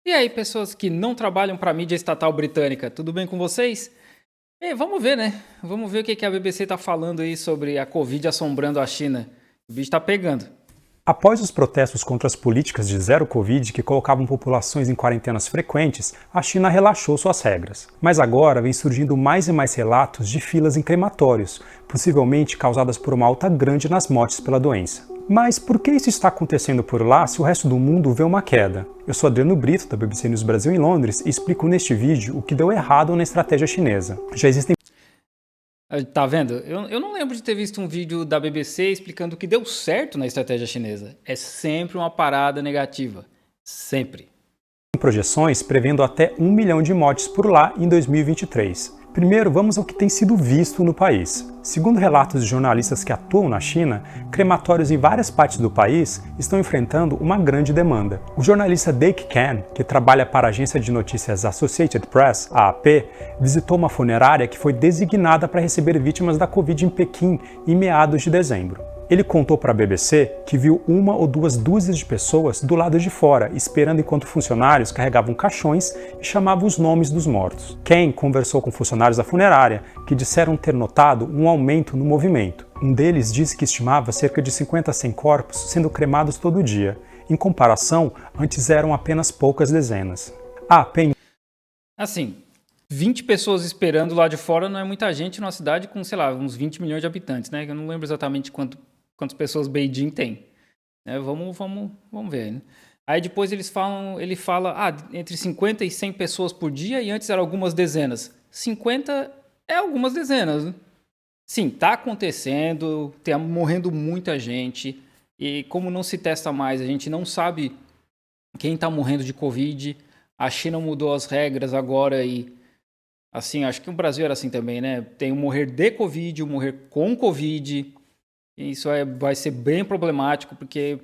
E aí, pessoas que não trabalham para a mídia estatal britânica, tudo bem com vocês? Vamos ver, né? Vamos ver o que a BBC está falando aí sobre a Covid assombrando a China. O bicho está pegando. Após os protestos contra as políticas de zero Covid que colocavam populações em quarentenas frequentes, a China relaxou suas regras. Mas agora vem surgindo mais e mais relatos de filas em crematórios, possivelmente causadas por uma alta grande nas mortes pela doença. Mas por que isso está acontecendo por lá se o resto do mundo vê uma queda? Eu sou Adriano Brito, da BBC News Brasil em Londres, e explico neste vídeo o que deu errado na estratégia chinesa. Já existem Tá vendo? Eu não lembro de ter visto um vídeo da BBC explicando o que deu certo na estratégia chinesa. É sempre uma parada negativa. Sempre. projeções prevendo até 1 milhão de mortes por lá em 2023. Primeiro, vamos ao que tem sido visto no país. Segundo relatos de jornalistas que atuam na China, crematórios em várias partes do país estão enfrentando uma grande demanda. O jornalista Dake Can, que trabalha para a agência de notícias Associated Press, AAP, visitou uma funerária que foi designada para receber vítimas da Covid em Pequim em meados de dezembro. Ele contou para a BBC que viu uma ou duas dúzias de pessoas do lado de fora, esperando enquanto funcionários carregavam caixões e chamavam os nomes dos mortos. Ken conversou com funcionários da funerária, que disseram ter notado um aumento no movimento. Um deles disse que estimava cerca de 50 a 100 corpos sendo cremados todo dia. Em comparação, antes eram apenas poucas dezenas. Assim, 20 pessoas esperando lá de fora não é muita gente numa cidade com, sei lá, uns 20 milhões de habitantes, né? Eu não lembro exatamente quantas pessoas Beijing tem. Vamos ver, né? Aí depois ele fala, entre 50 e 100 pessoas por dia e antes eram algumas dezenas. 50 é algumas dezenas, né? Sim, tá acontecendo, tá morrendo muita gente. E como não se testa mais, a gente não sabe quem tá morrendo de Covid. A China mudou as regras agora e assim, acho que o Brasil era assim também, né? Tem o morrer de Covid, o morrer com Covid. E isso vai ser bem problemático, porque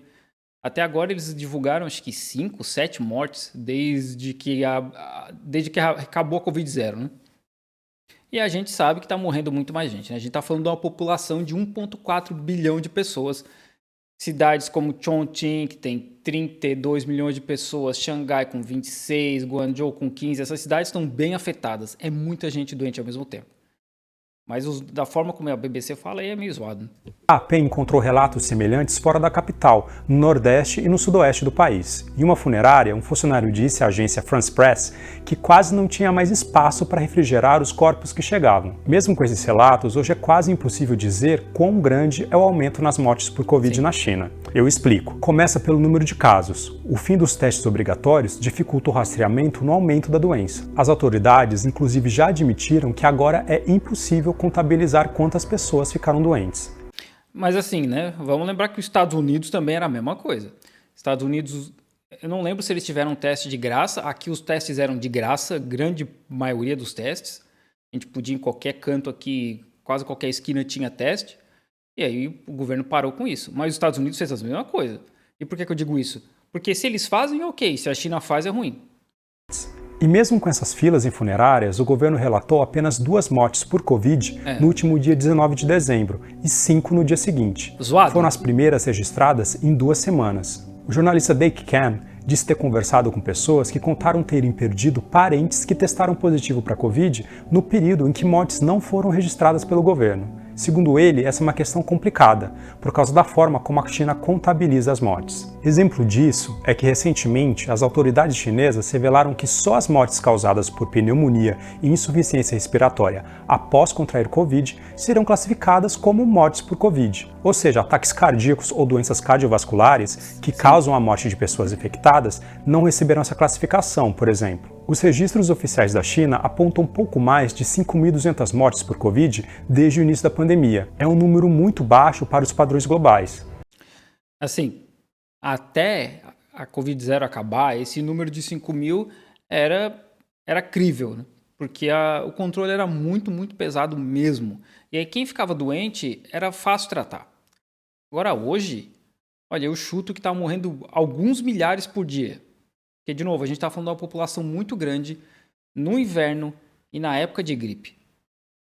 até agora eles divulgaram, acho que 5, 7 mortes desde que acabou a Covid-0, né? E a gente sabe que está morrendo muito mais gente, né? A gente está falando de uma população de 1,4 bilhão de pessoas. Cidades como Chongqing, que tem 32 milhões de pessoas, Xangai com 26, Guangzhou com 15, essas cidades estão bem afetadas. É muita gente doente ao mesmo tempo. Mas da forma como a BBC fala, aí é meio zoado, né? A AP encontrou relatos semelhantes fora da capital, no nordeste e no sudoeste do país. Em uma funerária, um funcionário disse à agência France Press que quase não tinha mais espaço para refrigerar os corpos que chegavam. Mesmo com esses relatos, hoje é quase impossível dizer quão grande é o aumento nas mortes por Covid na China. Eu explico. Começa pelo número de casos. O fim dos testes obrigatórios dificulta o rastreamento no aumento da doença. As autoridades, inclusive, já admitiram que agora é impossível contabilizar quantas pessoas ficaram doentes. Mas assim, né? Vamos lembrar que os Estados Unidos também era a mesma coisa. Estados Unidos, eu não lembro se eles tiveram um teste de graça. Aqui os testes eram de graça, grande maioria dos testes. A gente podia ir em qualquer canto aqui, quase qualquer esquina tinha teste. E aí o governo parou com isso. Mas os Estados Unidos fez a mesma coisa. E por que eu digo isso? Porque se eles fazem, é ok. Se a China faz, é ruim. E mesmo com essas filas em funerárias, o governo relatou apenas 2 mortes por Covid no último dia 19 de dezembro e 5 no dia seguinte. Zoado. Foram as primeiras registradas em 2 semanas. O jornalista Dake Can disse ter conversado com pessoas que contaram terem perdido parentes que testaram positivo para Covid no período em que mortes não foram registradas pelo governo. Segundo ele, essa é uma questão complicada, por causa da forma como a China contabiliza as mortes. Exemplo disso é que recentemente as autoridades chinesas revelaram que só as mortes causadas por pneumonia e insuficiência respiratória após contrair Covid serão classificadas como mortes por Covid. Ou seja, ataques cardíacos ou doenças cardiovasculares que causam a morte de pessoas infectadas não receberão essa classificação, por exemplo. Os registros oficiais da China apontam pouco mais de 5.200 mortes por Covid desde o início da pandemia. É um número muito baixo para os padrões globais. Assim, até a Covid-0 acabar, esse número de 5 mil era crível, né? Porque o controle era muito, muito pesado mesmo. E aí quem ficava doente era fácil tratar. Agora hoje, olha, eu chuto que está morrendo alguns milhares por dia. Porque, de novo, a gente está falando de uma população muito grande no inverno e na época de gripe.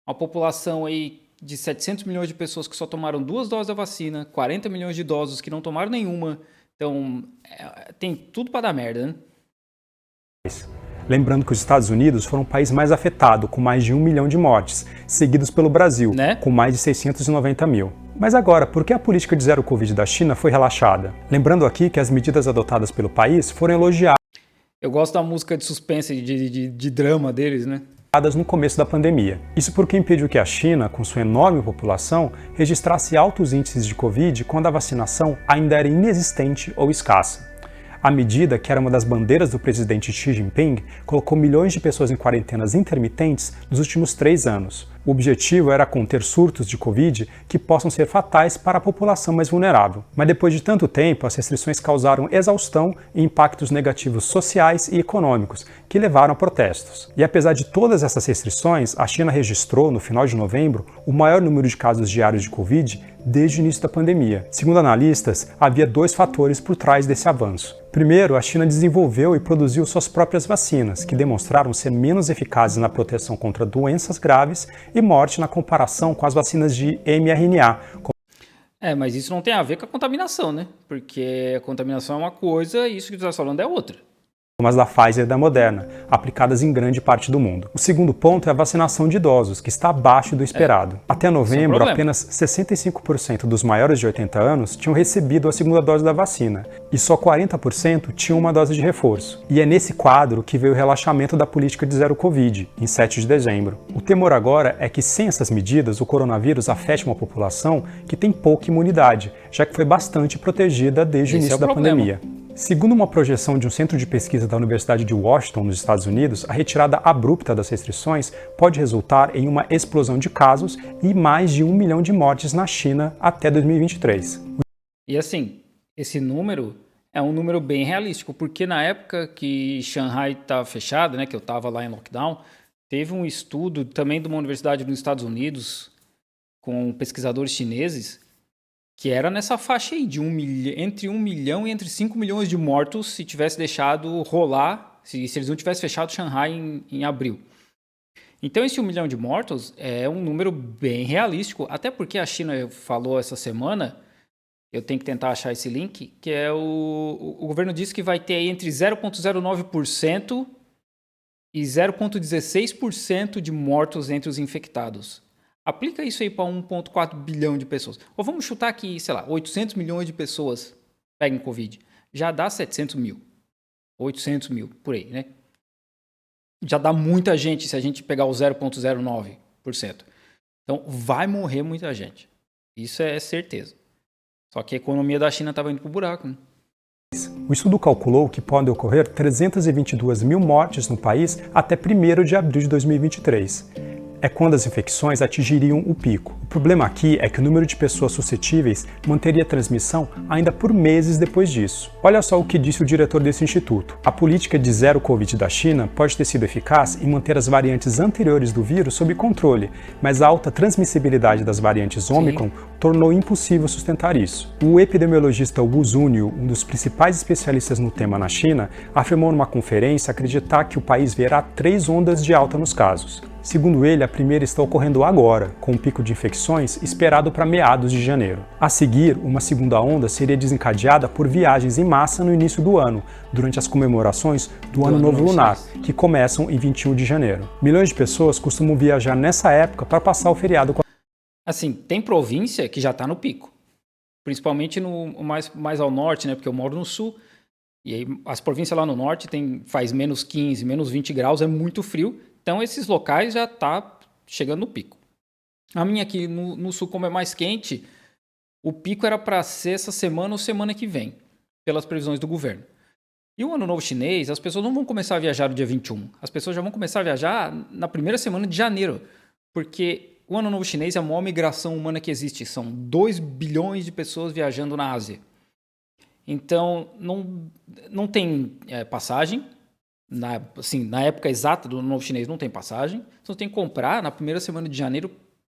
Uma população aí de 700 milhões de pessoas que só tomaram 2 doses da vacina, 40 milhões de idosos que não tomaram nenhuma. Então, tem tudo para dar merda, né? Lembrando que os Estados Unidos foram o país mais afetado, com mais de 1 milhão de mortes, seguidos pelo Brasil, Né? com mais de 690 mil. Mas agora, por que a política de zero Covid da China foi relaxada? Lembrando aqui que as medidas adotadas pelo país foram elogiadas Eu gosto da música de suspense, de drama deles, né? no começo da pandemia. Isso porque impediu que a China, com sua enorme população, registrasse altos índices de Covid quando a vacinação ainda era inexistente ou escassa. A medida, que era uma das bandeiras do presidente Xi Jinping, colocou milhões de pessoas em quarentenas intermitentes nos últimos 3 anos. O objetivo era conter surtos de Covid que possam ser fatais para a população mais vulnerável. Mas depois de tanto tempo, as restrições causaram exaustão e impactos negativos sociais e econômicos, que levaram a protestos. E apesar de todas essas restrições, a China registrou, no final de novembro, o maior número de casos diários de Covid desde o início da pandemia. Segundo analistas, havia 2 fatores por trás desse avanço. Primeiro, a China desenvolveu e produziu suas próprias vacinas, que demonstraram ser menos eficazes na proteção contra doenças graves e morte na comparação com as vacinas de mRNA. Mas isso não tem a ver com a contaminação, né? Porque a contaminação é uma coisa e isso que tu está falando é outra. Como as da Pfizer e da Moderna, aplicadas em grande parte do mundo. O segundo ponto é a vacinação de idosos, que está abaixo do esperado. Até novembro, apenas 65% dos maiores de 80 anos tinham recebido a segunda dose da vacina, e só 40% tinham uma dose de reforço. E é nesse quadro que veio o relaxamento da política de zero Covid, em 7 de dezembro. O temor agora é que, sem essas medidas, o coronavírus afete uma população que tem pouca imunidade, já que foi bastante protegida desde o início da pandemia. Segundo uma projeção de um centro de pesquisa da Universidade de Washington, nos Estados Unidos, a retirada abrupta das restrições pode resultar em uma explosão de casos e mais de 1 milhão de mortes na China até 2023. E assim, esse número é um número bem realístico, porque na época que Shanghai estava fechada, né, que eu estava lá em lockdown, teve um estudo também de uma universidade nos Estados Unidos com pesquisadores chineses que era nessa faixa aí, de entre 1 milhão e entre 5 milhões de mortos se tivesse deixado rolar, se eles não tivessem fechado Shanghai em abril. Então esse 1 milhão de mortos é um número bem realístico, até porque a China falou essa semana, eu tenho que tentar achar esse link, que é o governo disse que vai ter aí entre 0,09% e 0,16% de mortos entre os infectados. Aplica isso aí para 1,4 bilhão de pessoas. Ou vamos chutar que, sei lá, 800 milhões de pessoas pegam Covid. Já dá 700 mil. 800 mil, por aí, né? Já dá muita gente se a gente pegar o 0,09%. Então, vai morrer muita gente. Isso é certeza. Só que a economia da China estava indo pro buraco, né? O estudo calculou que podem ocorrer 322 mil mortes no país até 1º de abril de 2023. É quando as infecções atingiriam o pico. O problema aqui é que o número de pessoas suscetíveis manteria transmissão ainda por meses depois disso. Olha só o que disse o diretor desse instituto. A política de zero Covid da China pode ter sido eficaz em manter as variantes anteriores do vírus sob controle, mas a alta transmissibilidade das variantes Omicron tornou impossível sustentar isso. O epidemiologista Wu Zunyu, um dos principais especialistas no tema na China, afirmou numa conferência acreditar que o país verá 3 ondas de alta nos casos. Segundo ele, a primeira está ocorrendo agora, com um pico de infecções esperado para meados de janeiro. A seguir, uma segunda onda seria desencadeada por viagens em massa no início do ano, durante as comemorações do Ano Novo Lunar, que começam em 21 de janeiro. Milhões de pessoas costumam viajar nessa época para passar o feriado com Assim, tem província que já está no pico. Principalmente no mais ao norte, né? Porque eu moro no sul. E aí as províncias lá no norte faz menos 15, menos 20 graus, é muito frio. Então, esses locais já tá chegando no pico. A minha aqui no sul, como é mais quente, o pico era para ser essa semana ou semana que vem, pelas previsões do governo. E o Ano Novo Chinês, as pessoas não vão começar a viajar no dia 21. As pessoas já vão começar a viajar na primeira semana de janeiro. Porque o Ano Novo Chinês é a maior migração humana que existe. São 2 bilhões de pessoas viajando na Ásia. Então, não tem passagem. Na época exata do Ano Novo Chinês não tem passagem, então você tem que comprar na primeira semana de janeiro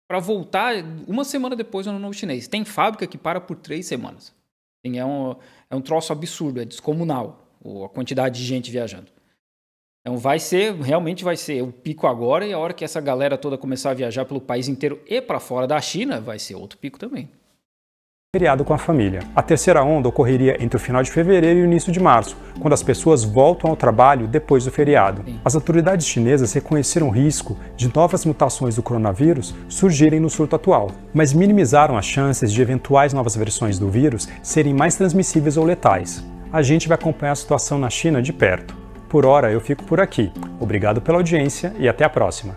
para voltar uma semana depois do Ano Novo Chinês. Tem fábrica que para por 3 semanas. É um troço absurdo, é descomunal a quantidade de gente viajando. Então realmente vai ser o pico agora, e a hora que essa galera toda começar a viajar pelo país inteiro e para fora da China, vai ser outro pico também. feriado com a família. A terceira onda ocorreria entre o final de fevereiro e o início de março, quando as pessoas voltam ao trabalho depois do feriado. Sim. As autoridades chinesas reconheceram o risco de novas mutações do coronavírus surgirem no surto atual, mas minimizaram as chances de eventuais novas versões do vírus serem mais transmissíveis ou letais. A gente vai acompanhar a situação na China de perto. Por hora, eu fico por aqui. Obrigado pela audiência e até a próxima.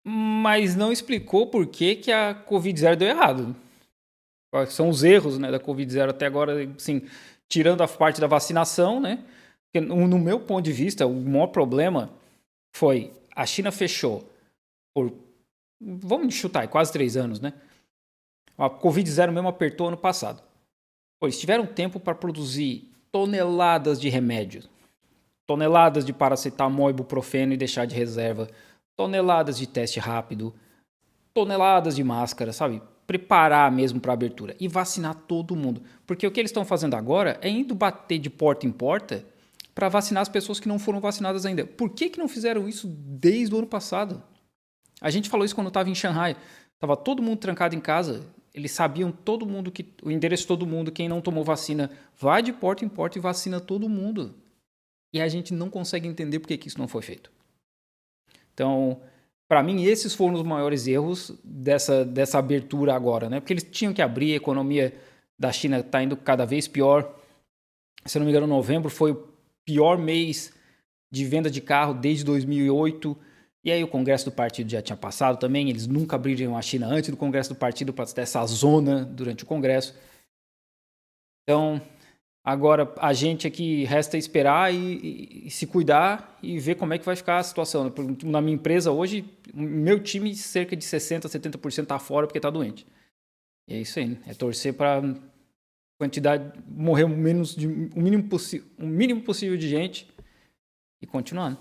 Mas não explicou por que que a Covid-0 deu errado. Quais são os erros, né, da Covid-0 até agora, assim, tirando a parte da vacinação, né? Porque, no meu ponto de vista, o maior problema foi a China fechou por, vamos chutar, quase 3 anos, né? A Covid-0 mesmo apertou ano passado. Eles tiveram tempo para produzir toneladas de remédios, toneladas de paracetamol e ibuprofeno e deixar de reserva, toneladas de teste rápido, toneladas de máscara, sabe? Preparar mesmo para a abertura e vacinar todo mundo. Porque o que eles estão fazendo agora é indo bater de porta em porta para vacinar as pessoas que não foram vacinadas ainda. Por que não fizeram isso desde o ano passado? A gente falou isso quando estava em Xangai. Estava todo mundo trancado em casa. Eles sabiam todo mundo o endereço de todo mundo, quem não tomou vacina, vai de porta em porta e vacina todo mundo. E a gente não consegue entender por que isso não foi feito. Então, para mim, esses foram os maiores erros dessa abertura agora, né? Porque eles tinham que abrir, a economia da China está indo cada vez pior. Se eu não me engano, novembro foi o pior mês de venda de carro desde 2008. E aí o Congresso do Partido já tinha passado também. Eles nunca abririam a China antes do Congresso do Partido para ter essa zona durante o Congresso. Então, agora a gente aqui resta esperar e se cuidar e ver como é que vai ficar a situação. Na minha empresa hoje, meu time cerca de 60%, 70% está fora porque está doente. E é isso aí, né? É torcer para quantidade morrer o mínimo possível de gente e continuando.